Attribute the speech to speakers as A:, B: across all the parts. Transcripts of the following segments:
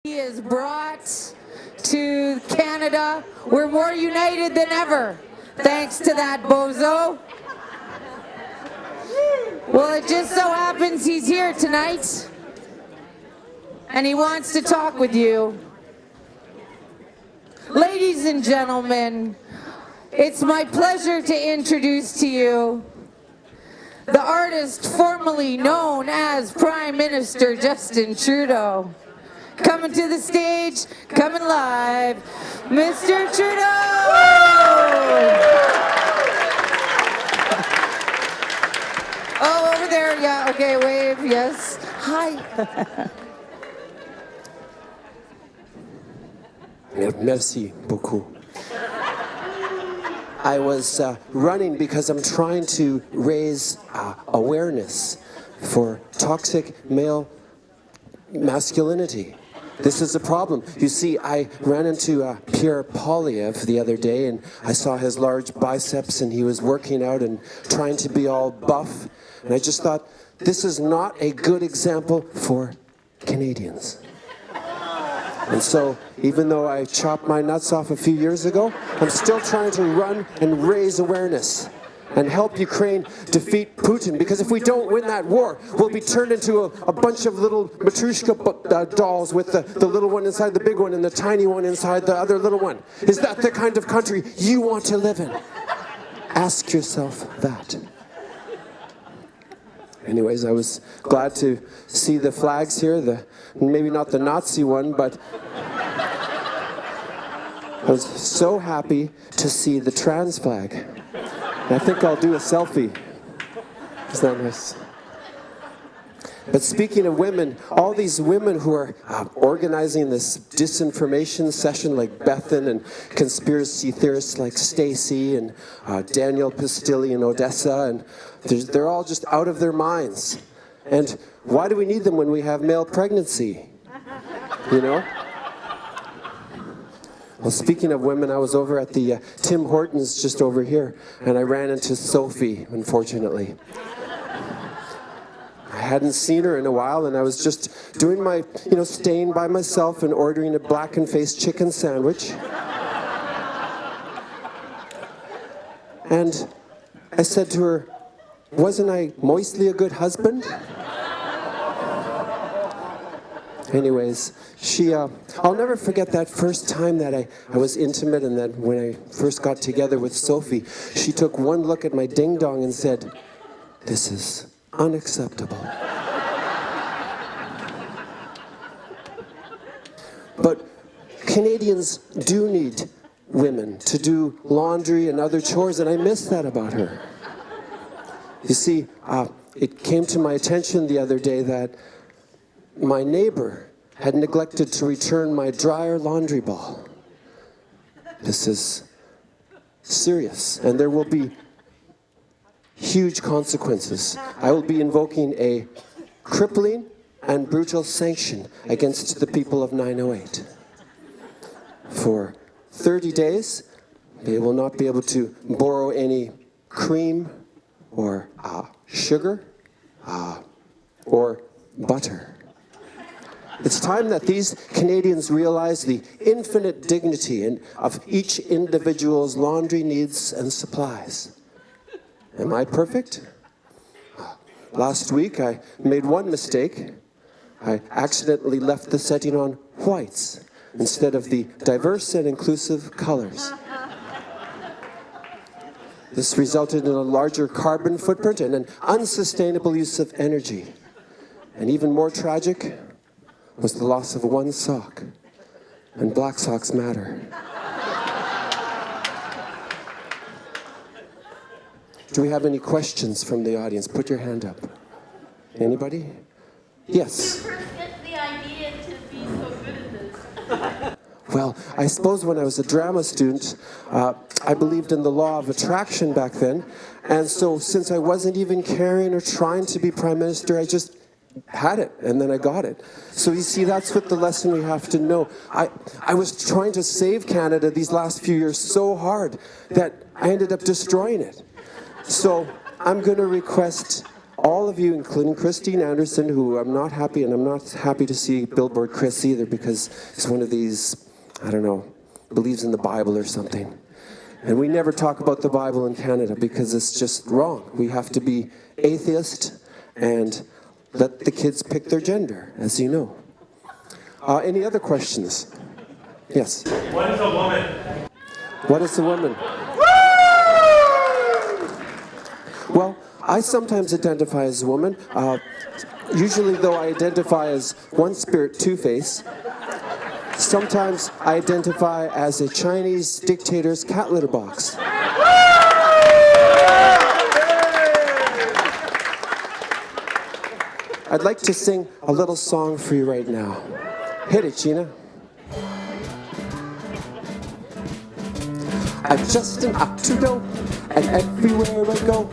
A: He is brought to Canada. We're more united than ever, thanks to that bozo. Well, it just so happens he's here tonight, and he wants to talk with you. Ladies and gentlemen, it's my pleasure to introduce to you the artist formerly known as Prime Minister Justin Trudeau. Coming to the stage, coming live, Mr. Trudeau! Oh, over there, yeah, okay, wave, yes. Hi.
B: Merci beaucoup. I was running because I'm trying to raise awareness for toxic male masculinity. This is a problem. You see, I ran into Pierre Poilievre the other day, and I saw his large biceps, and he was working out and trying to be all buff. And I just thought, this is not a good example for Canadians. And so, even though I chopped my nuts off a few years ago, I'm still trying to run and raise awareness and help Ukraine defeat Putin. Because if we don't win that war, we'll be turned into a bunch of little Matryoshka dolls with the little one inside the big one and the tiny one inside the other little one. Is that the kind of country you want to live in? Ask yourself that. Anyways, I was glad to see the flags here, maybe not the Nazi one, but I was so happy to see the trans flag. I think I'll do a selfie. Is that nice? But speaking of women, all these women who are organizing this disinformation session like Bethan and conspiracy theorists like Stacey and Daniel Pistilli in Odessa, and they're all just out of their minds. And why do we need them when we have male pregnancy? You know? Well, speaking of women, I was over at the Tim Hortons just over here, and I ran into Sophie, unfortunately. I hadn't seen her in a while, and I was just doing my, staying by myself and ordering a black-and-faced chicken sandwich. And I said to her, wasn't I mostly a good husband? Anyways, I'll never forget that first time that I was intimate, and that when I first got together with Sophie, she took one look at my ding-dong and said, "This is unacceptable." But Canadians do need women to do laundry and other chores, and I miss that about her. You see, it came to my attention the other day that my neighbor had neglected to return my dryer laundry ball. This is serious, and there will be huge consequences. I will be invoking a crippling and brutal sanction against the people of 908. For 30 days, they will not be able to borrow any cream or sugar or butter. It's time that these Canadians realize the infinite dignity of each individual's laundry needs and supplies. Am I perfect? Last week, I made one mistake. I accidentally left the setting on whites instead of the diverse and inclusive colors. This resulted in a larger carbon footprint and an unsustainable use of energy. And even more tragic was the loss of one sock. And black socks matter. Do we have any questions from the audience? Put your hand up. Anybody? Yes.
C: Who first get the idea to be so good at this?
B: Well, I suppose when I was a drama student, I believed in the law of attraction back then. And so since I wasn't even caring or trying to be Prime Minister, I just had it, and then I got it. So you see, that's what the lesson we have to know. I was trying to save Canada these last few years so hard that I ended up destroying it. So I'm going to request all of you, including Christine Anderson, who I'm not happy, and I'm not happy to see Billboard Chris either, because he's one of these, I don't know, believes in the Bible or something. And we never talk about the Bible in Canada because it's just wrong. We have to be atheist and let the kids pick their gender, as you know. Any other questions? Yes?
D: What is a woman?
B: What is a woman? Well, I sometimes identify as a woman. Usually, though, I identify as one spirit, two-face. Sometimes I identify as a Chinese dictator's cat litter box. I'd like to sing a little song for you right now. Hit it, Gina. I'm Justin Trudeau, and everywhere I go,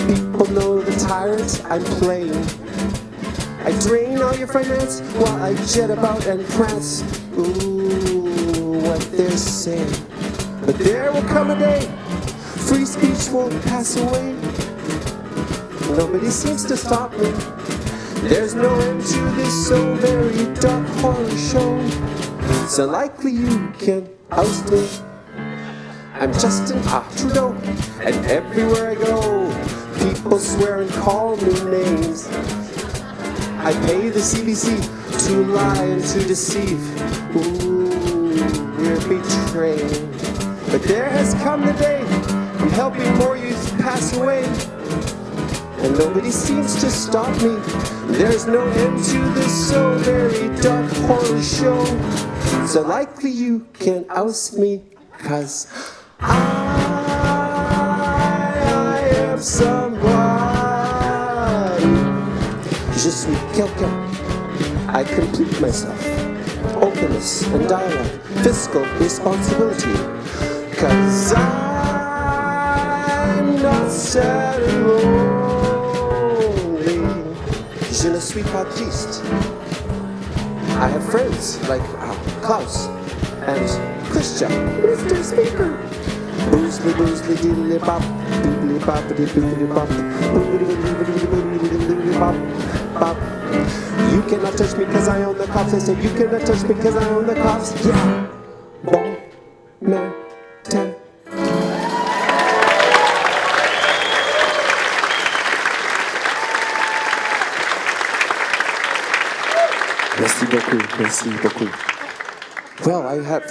B: people know the tyrant I'm playing. I drain all your finance while I jet about and prance. Ooh, what they're saying. But there will come a day, free speech won't pass away. Nobody seems to stop me. There's no end to this so very dark horror show. So likely you can oust me. I'm Justin Trudeau, and everywhere I go, people swear and call me names. I pay the CBC to lie and to deceive. Ooh, we're betraying. But there has come the day, I'm helping more youth pass away. And nobody seems to stop me. There's no end to this so very dark horror show. So likely you can oust me, 'cause I am somebody. Je suis quelqu'un. I complete myself. Openness and dialogue, fiscal responsibility. 'Cause I'm not sad and lonely. Je ne suis pas triste. I have friends like Klaus and Christian, Mr. Speaker. Boozly, boozly, diddly bop, doodly bop, doodly bop, boodly bop, bop. You cannot touch me because I own the cops. I said you cannot touch me because I own the cops. Yeah. Bon matin. Merci beaucoup. Merci beaucoup. Well, I have.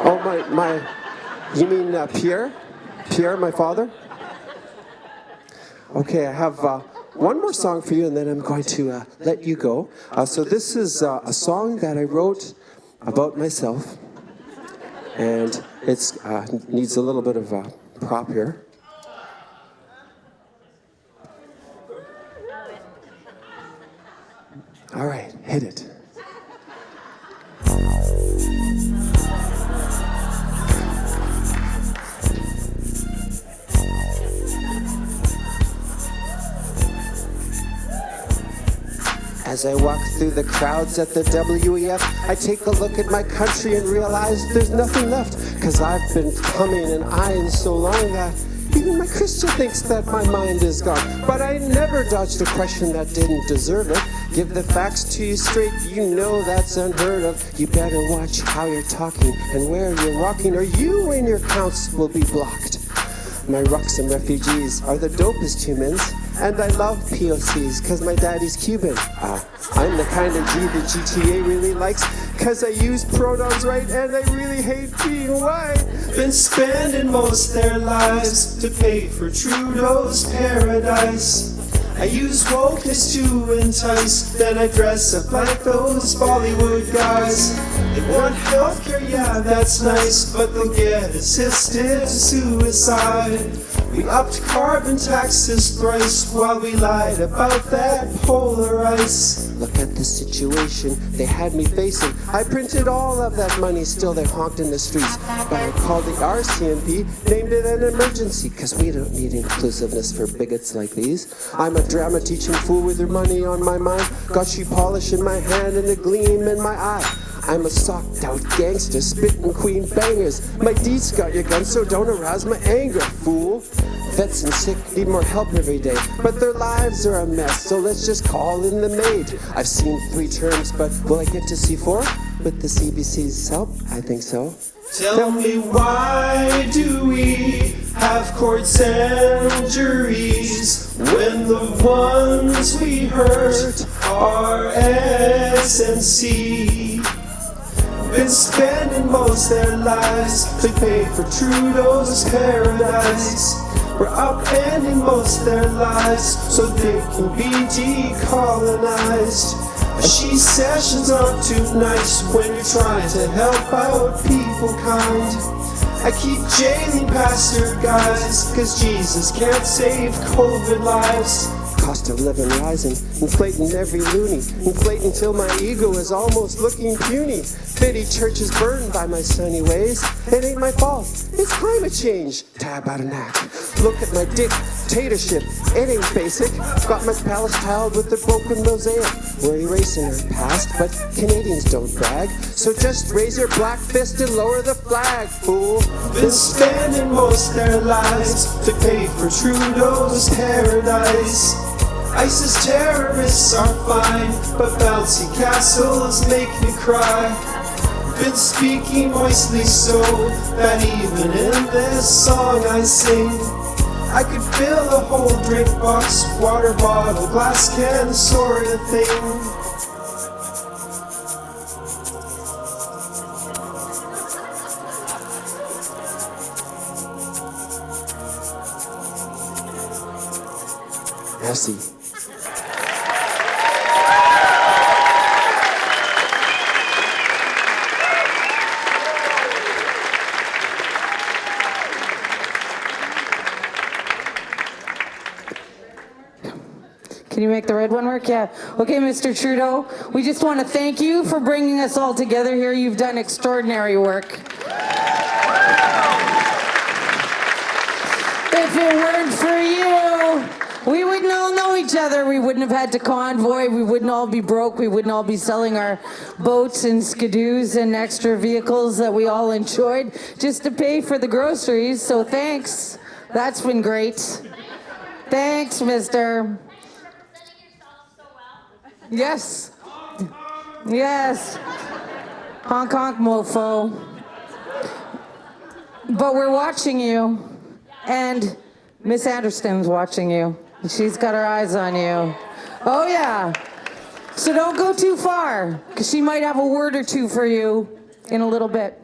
B: Oh, my. You mean Pierre? Pierre, my father? Okay, I have one more song for you, and then I'm going to let you go. So this is a song that I wrote about myself, and it needs a little bit of a prop here. All right, hit it. As I walk through the crowds at the WEF, I take a look at my country and realize there's nothing left. 'Cause I've been humming and eyeing so long that even my Christian thinks that my mind is gone. But I never dodged a question that didn't deserve it. Give the facts to you straight, you know that's unheard of. You better watch how you're talking and where you're walking, or you and your counts will be blocked. My Ruxum refugees are the dopest humans, and I love POCs, 'cause my daddy's Cuban. I'm the kind of G the GTA really likes, 'cause I use pronouns right, and I really hate being white.
E: Been spending most their lives to pay for Trudeau's paradise. I use wokeness to entice, then I dress up like those Bollywood guys. They want healthcare, yeah, that's nice, but they'll get assisted suicide. We upped carbon taxes thrice while we lied about that polar ice.
B: Look at the situation they had me facing. I printed all of that money, still they honked in the streets. But I called the RCMP, named it an emergency, 'cause we don't need inclusiveness for bigots like these. I'm a drama teaching fool with your money on my mind. Got shoe polish in my hand and a gleam in my eye. I'm a socked out gangster, spitting queen bangers. My D's got your gun, so don't arouse my anger, fool. Vets and sick need more help every day, but their lives are a mess, so let's just call in the maid. I've seen 3 terms, but will I get to see 4? With the CBC's help? I think so.
E: Tell me, why do we have courts and juries when the ones we hurt are SNC? Been spending most their lives to pay for Trudeau's paradise. We're upending most their lives so they can be decolonized. She sessions aren't too nice when you're trying to help out people kind. I keep jailing pastor guys, cause Jesus can't save COVID lives.
B: Cost of living rising, inflating every loony, inflating till my ego is almost looking puny. Pity churches burned by my sunny ways. It ain't my fault, it's climate change. Tab out of knack. Look at my dictatorship, it ain't basic. Got my palace tiled with the broken mosaic. We're erasing our past, but Canadians don't brag. So just raise your black fist and lower the flag, fool.
E: Been spending most their lives to pay for Trudeau's paradise. ISIS terrorists are fine, but bouncy castles make me cry. Been speaking moistly so that even in this song I sing, I could fill a whole drink box, water bottle, glass can, sort of thing.
B: Merci.
A: Can you make the red one work? Yeah. Okay, Mr. Trudeau, we just want to thank you for bringing us all together here. You've done extraordinary work. If it weren't for you, we wouldn't all know each other. We wouldn't have had to convoy. We wouldn't all be broke. We wouldn't all be selling our boats and skidoos and extra vehicles that we all enjoyed just to pay for the groceries. So thanks. That's been great. Thanks, mister. Yes. Yes. Honk honk mofo. But we're watching you, and Miss Anderson's watching you. She's got her eyes on you. Oh yeah. So don't go too far, because she might have a word or two for you in a little bit.